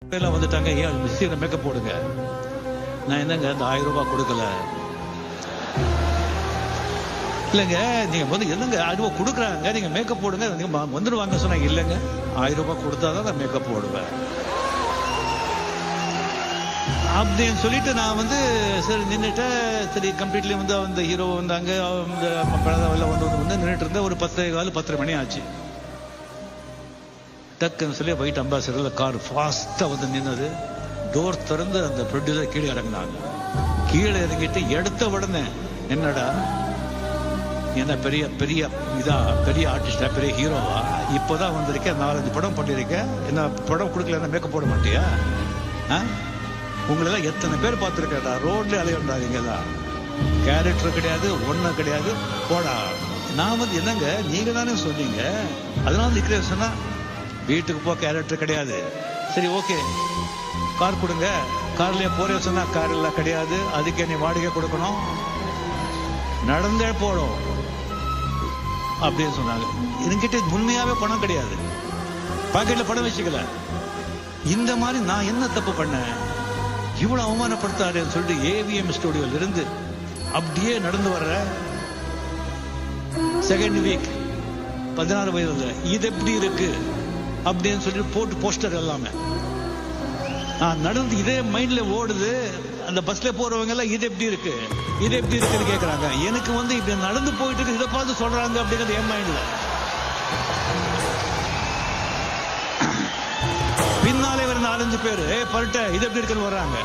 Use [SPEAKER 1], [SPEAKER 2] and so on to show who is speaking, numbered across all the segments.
[SPEAKER 1] எல்லாம் வந்துட்டாங்க, ஏன் சீக்கிரம் மேக்கப் போடுங்க. நான் என்னங்க அந்த 1000 ரூபாய் கொடுக்கல இல்லைங்க, நீங்க வந்து என்னங்க 1000 ரூபாய் கொடுக்குறாங்க, நீங்க மேக்கப் போடுங்க, நீங்க வந்துடுவாங்க சொன்னாங்க. இல்லைங்க, 1000 ரூபாய் கொடுத்தாதான் நான் மேக்கப் போடுவேன் அப்படின்னு சொல்லிட்டு நான் வந்து சரி நின்றுட்டேன். சரி கம்ப்ளீட்லி வந்து அந்த ஹீரோ வந்தாங்க, அந்த பழதெல்லாம் வந்து நின்றுட்டு இருந்தேன். ஒரு 10:15 மணி ஆச்சு. டக்குன்னு சொல்லி ஒயிட் அம்பாசிடர்ல கார் ஃபாஸ்டா வந்து நின்னது. டோர் திறந்து அந்த ப்ரொடியூசர் கீழே இறங்கினாங்க. கீழே இறங்கிட்டு எடுத்த உடனே, என்னடா என்ன பெரிய பெரிய இதா, பெரிய ஆர்டிஸ்டா, பெரிய ஹீரோவா, இப்போதான் வந்திருக்கேன், 4-5 படம் பண்ணிருக்கேன், என்ன படம் கொடுக்கல மேக்கப் போட மாட்டியா? உங்களெல்லாம் எத்தனை பேர் பார்த்துருக்கா, ரோட்ல அலையண்டாதீங்களா, கேரக்டர் கிடையாது, ஒன்னும் கிடையாது, போடா. நான் வந்து என்னங்க, நீங்க தானே சொன்னீங்க, அதனால நிக்கிறேன் சொன்னா, வீட்டுக்கு போ, கேரக்டர் கிடையாது. சரி ஓகே, கார் கொடுங்க, கார்லயே போறேன் சொன்னா, கார் எல்லாம் கிடையாது, அதுக்கே நீ வாடகை கொடுக்கணும், நடந்தே போடும் அப்படின்னு சொன்னாங்க. என்கிட்ட உண்மையாவே பணம் கிடையாது, பாக்கெட்ல பணம் வச்சுக்கல. இந்த மாதிரி நான் என்ன தப்பு பண்ணேன், இவ்வளவு அவமானப்படுத்தாருன்னு சொல்லிட்டு ஏவிஎம் ஸ்டுடியோல இருந்து அப்படியே நடந்து வர்ற செகண்ட் வீக் 16 வயதுல இது எப்படி இருக்கு அப்படின்னு சொல்லிட்டு போட்டு போஸ்டர் எல்லாமே நான் நடந்து இதே மைண்ட்ல ஓடுது. அந்த பஸ்ல போறவங்க எல்லாம் இது எப்படி இருக்கு, இது எப்படி இருக்குன்னு கேக்குறாங்க. எனக்கு வந்து இப்படி நடந்து போயிட்டு இருக்கு, இதை பார்த்து சொல்றாங்க அப்படிங்கிறது என் மைண்ட்ல. பின்னாலே ஒரு 4-5 பேரு பரட்ட இது எப்படி இருக்குன்னு வர்றாங்க.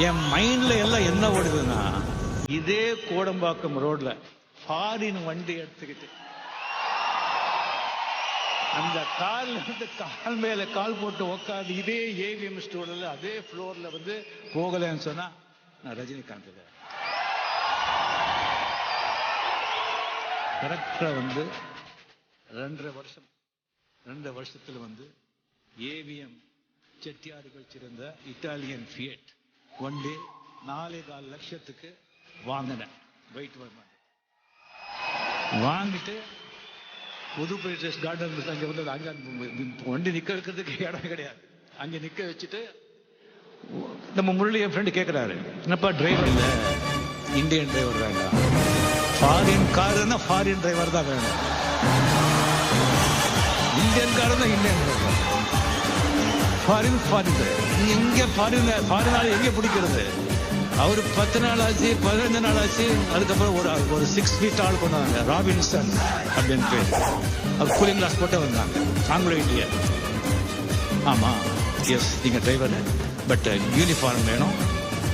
[SPEAKER 1] என் மைண்ட்ல எல்லாம் என்ன ஓடுதுன்னா, இதே கோடம்பாக்கம் ரோட்ல ஃபாரின் வண்டி எடுத்துக்கிட்டு அந்த கால்ல வந்து கால் மேல கால் போட்டு உட்காந்து இதே ஏவிஎம் ஸ்டோர்ல அதே ஃப்ளோர்ல வந்து போகலன்னு சொன்னா நான் ரஜினிகாந்த் கரெக்டா வந்து 2 வருஷத்துல வந்து ஏவிஎம் செட்டியார்கள் சிறந்த இட்டாலியன் ஃபியட் வண்டி 4.25 லட்சத்துக்கு வாங்கினேன். வெயிட் வாங்கிட்டு புதுப்பேட்டை கார்டன் அங்க வந்து அங்க வண்டி நிக்க வைக்கிறதுக்கு இடம் கிடையாது. அங்க நிக்க வச்சுட்டு நம்ம முரளி என் ஃப்ரெண்டு கேட்கிறாரு, என்னப்பா டிரைவர் இல்ல, இந்தியன் டிரைவர் வேண்டாம், ஃபாரின் காருன்னா ஃபாரின் டிரைவர் தான் வேணும், இந்தியன் காரு தான் இந்தியன் டிரைவர், ஃபாரின் டிரைவர். நீ எங்க ஃபாரினால எங்க பிடிக்கிறது? அவரு 10 நாள் ஆச்சு, 15 நாள் ஆச்சு. அதுக்கப்புறம் ஒரு 6 feet ஆள் கொண்டாங்க, ராபின்சன் அப்படின்னு பேர். அவர் கூலிங் கிளாஸ் போட்டு வந்தாங்க, ஆங்கிலோ இந்தியன். ஆமா எஸ், நீங்க டிரைவர், பட் யூனிஃபார்ம் வேணும்,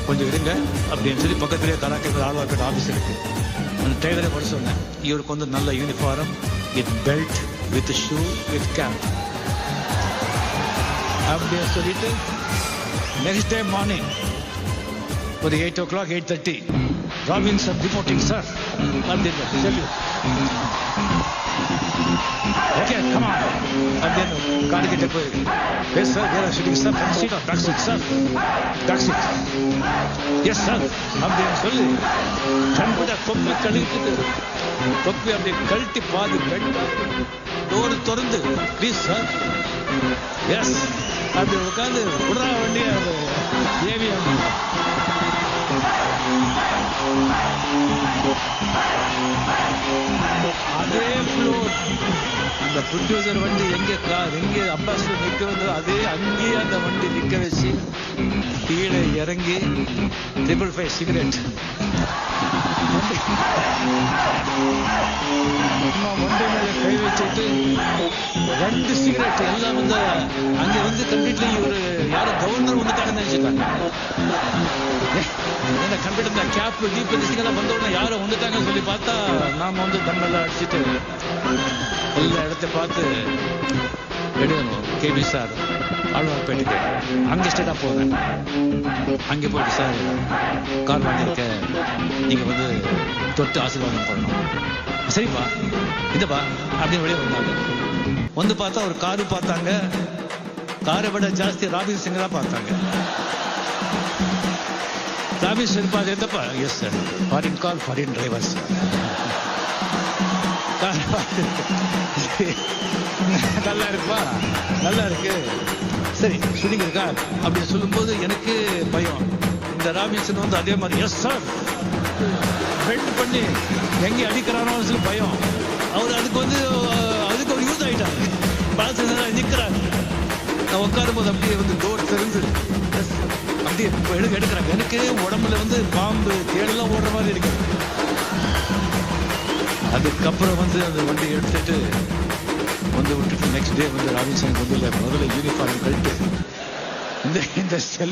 [SPEAKER 1] கொஞ்சம் இருங்க அப்படின்னு சொல்லி பக்கத்திலேயே கலாக்கேட் ஆழ்வார்பேட் ஆஃபீஸ் இருக்கு. அந்த டிரைவரை கூட சொன்னேன், இவருக்கு வந்து நல்ல uniform with belt, with shoe, with cap அப்படின்னு சொல்லிட்டு நெக்ஸ்ட் டே மார்னிங் ஒரு 8 o'clock 8:30 ராபின்சன் ரிப்போர்ட்டிங் சார் அப்படின்னு சொல்லி ஓகே கம் ஆன் அப்படின்னு கார் கிட்ட போய் எஸ் சார் வேற shooting sir, front seat or back seat sir, back seat yes sir அப்படின்னு சொல்லி கண்புட தொப்பி கழுவிட்டு தொப்பி அப்படியே கழட்டி பாதி பெட்டா டோர் திறந்து ப்ளீஸ் சார் எஸ் அப்படி உட்காந்து விடுறா வண்டியா ஏவிஎம். அதே ஃப்ளோர் அந்த ப்ரொடியூசர் வண்டி எங்க கார் எங்க அம்பாசிடர் நிக்க வந்து அதே அங்கேயே அந்த வண்டி நிக்க வச்சு கீழே இறங்கி 555 சிகரெட் வண்டி மேல கை வச்சுட்டு 2 சிகரெட் எல்லாம் வந்து அங்க வந்து கம்ப்ளீட்லி ஒரு யாரும் கவர்னர் வந்துட்டாங்கன்னு நினைச்சிட்டாங்க. என்ன கம்ப்யூட்டர் கேப் டீப் எல்லாம் வந்த உடனே யாரும் வந்துட்டாங்கன்னு சொல்லி பார்த்தா நாம வந்து கண்ணெல்லாம் அடிச்சுட்டு எல்லா இடத்த பார்த்து எடுக்கணும். கேபி சார் ஆழ்வார்பேட்டுக்கு அங்கே ஸ்டேட்டா போவேன். அங்கே போயிட்டு சார் கார் வாங்கியிருக்க, நீங்க வந்து தொட்டு ஆசீர்வாதம் பண்ணணும். சரிப்பா இதுப்பா அப்படின்னு வெளியே வந்தாங்க. வந்து பார்த்தா ஒரு காரு பார்த்தாங்க, காரை விட ஜாஸ்தி ராபின் சிங்கரா பார்த்தாங்க. ராபின் சிங் பார்த்து எந்தப்பா, yes sir foreign car foreign drivers நல்லா இருக்குப்பா, நல்லா இருக்கு சரி ஷூட்டிங் இருக்கா அப்படின்னு சொல்லும்போது எனக்கு பயம். இந்த ராபின்சன் வந்து அதே மாதிரி எஸ் சார் பெல்ட் பண்ணி எங்கே அடிக்கிறானோ சொல்லி பயம். அவர் அதுக்கு ஒரு யூஸ் ஆகிட்டாரு. பாலச்சந்திரன் நிற்கிறாரு. நான் உட்காரும் போது அப்படியே டோர் திறந்து அப்படியே எடுக்கிறாங்க. எனக்கு உடம்புல பாம்பு தேடெல்லாம் ஓடுற மாதிரி இருக்கு. அதுக்கப்புறம் அந்த வண்டி எடுத்துட்டு விட்டுட்டு நெக்ஸ்ட் டே ராபின்சனுக்கு முதல்ல யூனிஃபார்ம் கழிட்டு இந்த செல்